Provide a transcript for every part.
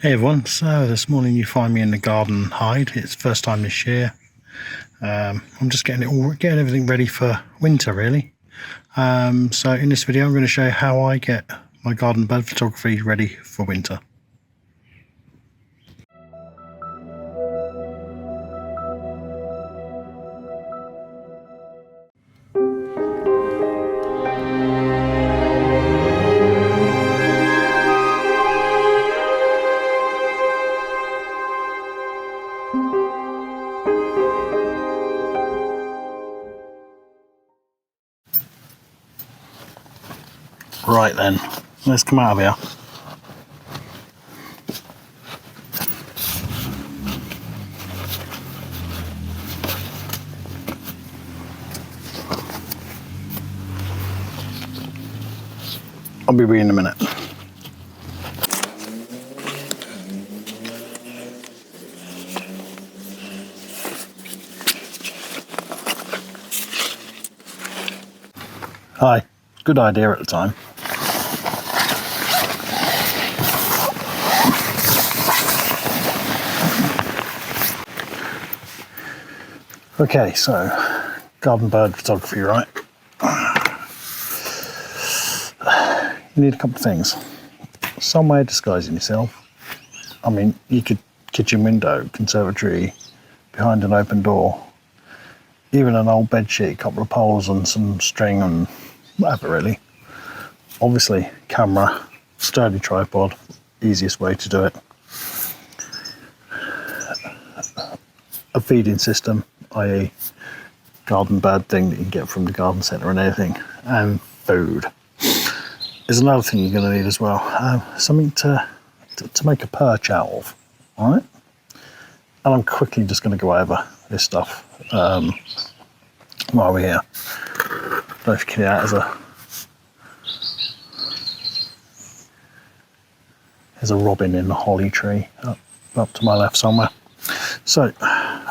Hey everyone, so this morning you find me in the garden hide. It's first time this year. I'm just getting everything ready for winter really. So in this video I'm going to show you how I get my garden bird photography ready for winter. Right then, let's come out of here. I'll be with you in a minute. Hi, good idea at the time. Okay, so garden bird photography, right? You need a couple of things. Some way of disguising yourself. I mean, you could kitchen window, conservatory, behind an open door, even an old bed sheet, a couple of poles and some string and whatever really. Obviously, camera, sturdy tripod, easiest way to do it. A feeding system, i.e. garden bird thing that you can get from the garden centre and everything, and food. There's another thing you're going to need as well, something to make a perch out of, all right? And I'm quickly just going to go over this stuff while we're here. Don't know if you can hear that there's a robin in the holly tree up to my left somewhere. So,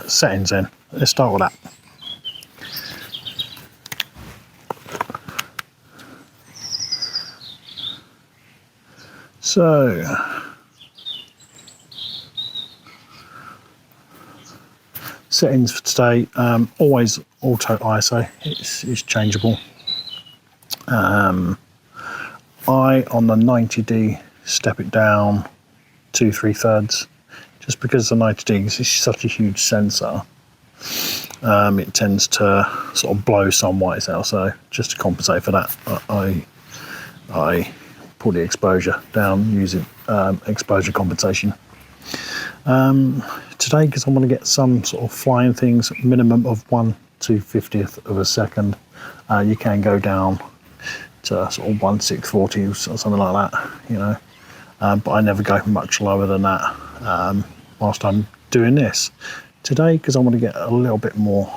settings in. Let's start with that. So, settings for today, always auto ISO, it's changeable. I, on the 90D, step it down 2/3, just because the 90D is such a huge sensor. It tends to sort of blow some whites out, so just to compensate for that, I pull the exposure down using exposure compensation. Today, because I want to get some sort of flying things, minimum of 1/250th of a second, you can go down to sort of 1/640 or something like that, you know. But I never go much lower than that whilst I'm doing this. Today, because I want to get a little bit more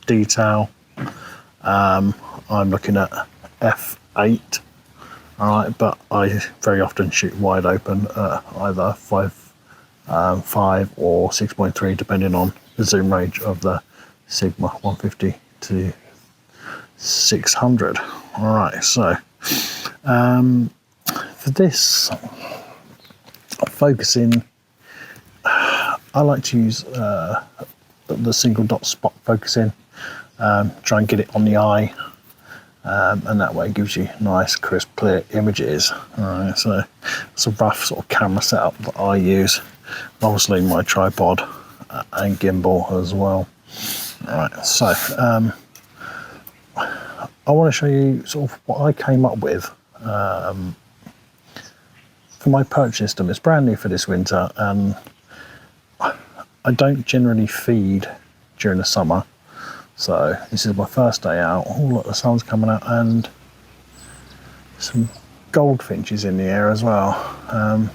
detail, I'm looking at f8. All right, but I very often shoot wide open at either 5.5 or 6.3, depending on the zoom range of the Sigma 150 to 600. All right, so for this focusing, I like to use the single dot spot focusing, try and get it on the eye, and that way it gives you nice, crisp, clear images. All right, so it's a rough sort of camera setup that I use. Obviously, my tripod and gimbal as well. All right, so I want to show you sort of what I came up with for my perch system. It's brand new for this winter, and I don't generally feed during the summer. So this is my first day out. Oh look, the sun's coming out, and some goldfinches in the air as well. There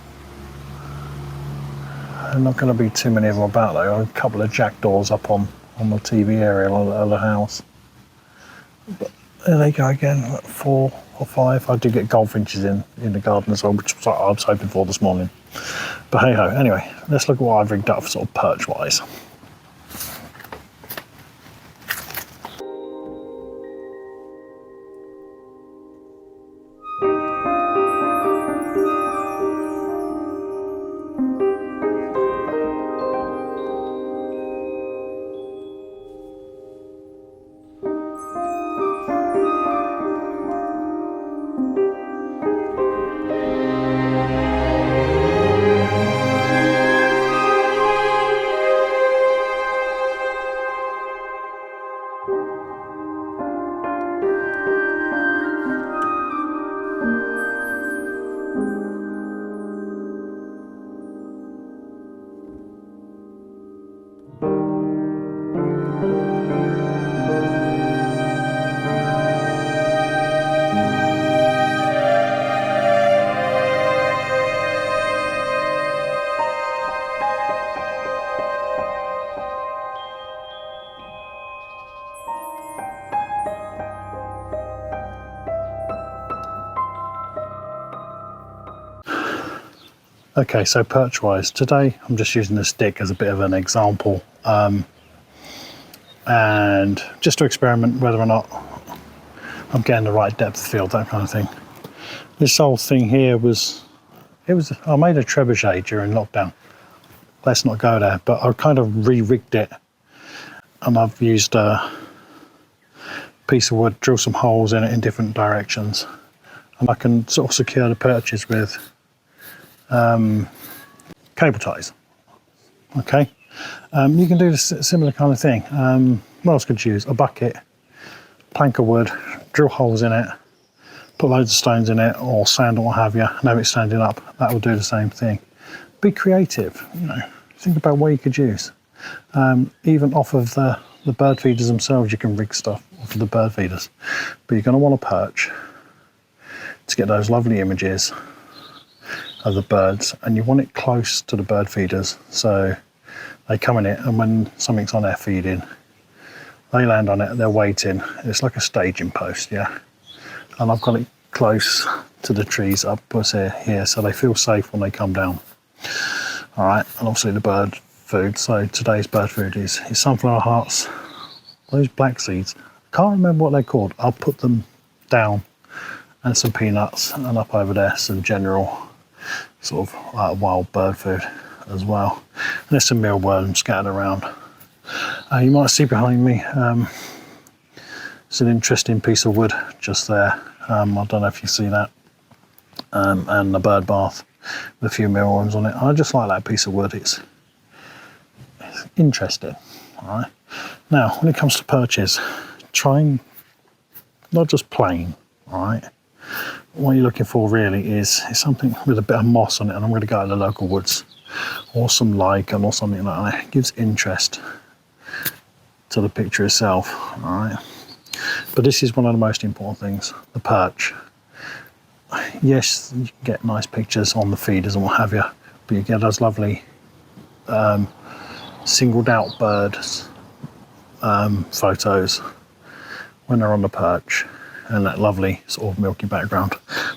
are not going to be too many of them about though. A couple of jackdaws up on the TV area of the house. But there they go again, 4 or 5. I did get goldfinches in the garden as well, which was what I was hoping for this morning. But hey ho, anyway, let's look at what I've rigged up sort of perch wise. Okay, so perch wise, today I'm just using the stick as a bit of an example, and just to experiment whether or not I'm getting the right depth of field, that kind of thing. This whole thing here I made a trebuchet during lockdown. Let's not go there, but I kind of re-rigged it, and I've used a piece of wood, drill some holes in it in different directions, and I can sort of secure the perches with cable ties. Okay, you can do this similar kind of thing. What else could you use? A bucket, plank of wood, drill holes in it, put loads of stones in it, or sand, or what have you, and have it standing up. That will do the same thing. Be creative, you know, think about what you could use. Even off of the bird feeders themselves, you can rig stuff off of the bird feeders, but you're going to want a perch to get those lovely images of the birds, and you want it close to the bird feeders so they come in it, and when something's on there feeding, they land on it, they're waiting. It's like a staging post, yeah. And I've got it close to the trees up here, so they feel safe when they come down. All right, and obviously the bird food. So today's bird food is sunflower hearts, those black seeds. Can't remember what they're called. I'll put them down, and some peanuts, and up over there some general sort of wild bird food as well. And there's some mealworms scattered around. You might see behind me, it's an interesting piece of wood just there. I don't know if you see that, and the bird bath with a few mealworms on it. I just like that piece of wood. It's interesting. All right. Now, when it comes to perches, try and not just plain. All right. What you're looking for really is something with a bit of moss on it, and I'm going to go to the local woods, or some lichen or something like that. It gives interest to the picture itself. All right. But this is one of the most important things, the perch. Yes, you can get nice pictures on the feeders and what have you, but you get those lovely singled out birds photos when they're on the perch, and that lovely sort of milky background.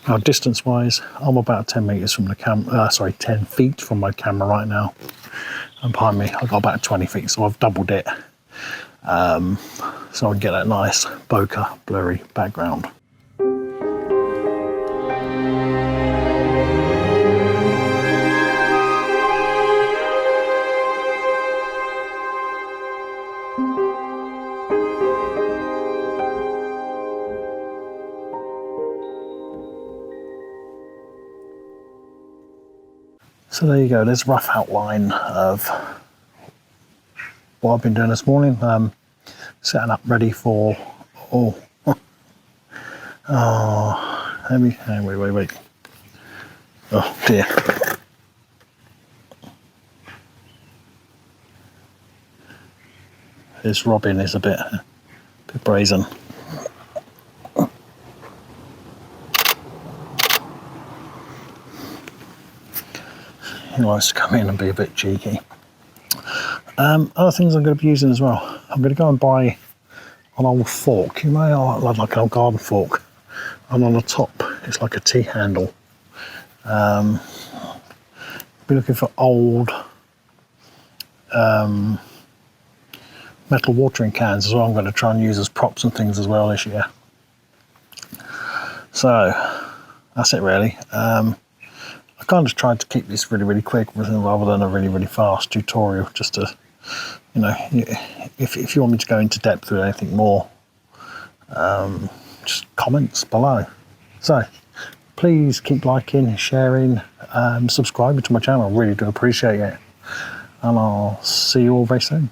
Now, distance wise, I'm about 10 meters from the 10 feet from my camera right now, and behind me I've got about 20 feet, so I've doubled it, so I can get that nice bokeh blurry background. So there you go, there's a rough outline of what I've been doing this morning. Setting up ready for, wait. Oh dear. This robin is a bit brazen. He likes to come in and be a bit cheeky. Other things I'm going to be using as well. I'm going to go and buy an old fork. You may like an old garden fork, and on the top it's like a T-handle. Be looking for old metal watering cans as well. I'm going to try and use as props and things as well this year. So that's it really. I kind of tried to keep this really quick rather than a really fast tutorial, just to, you know, if you want me to go into depth with anything more, just comments below. So please keep liking, sharing, subscribing to my channel. I really do appreciate it, and I'll see you all very soon.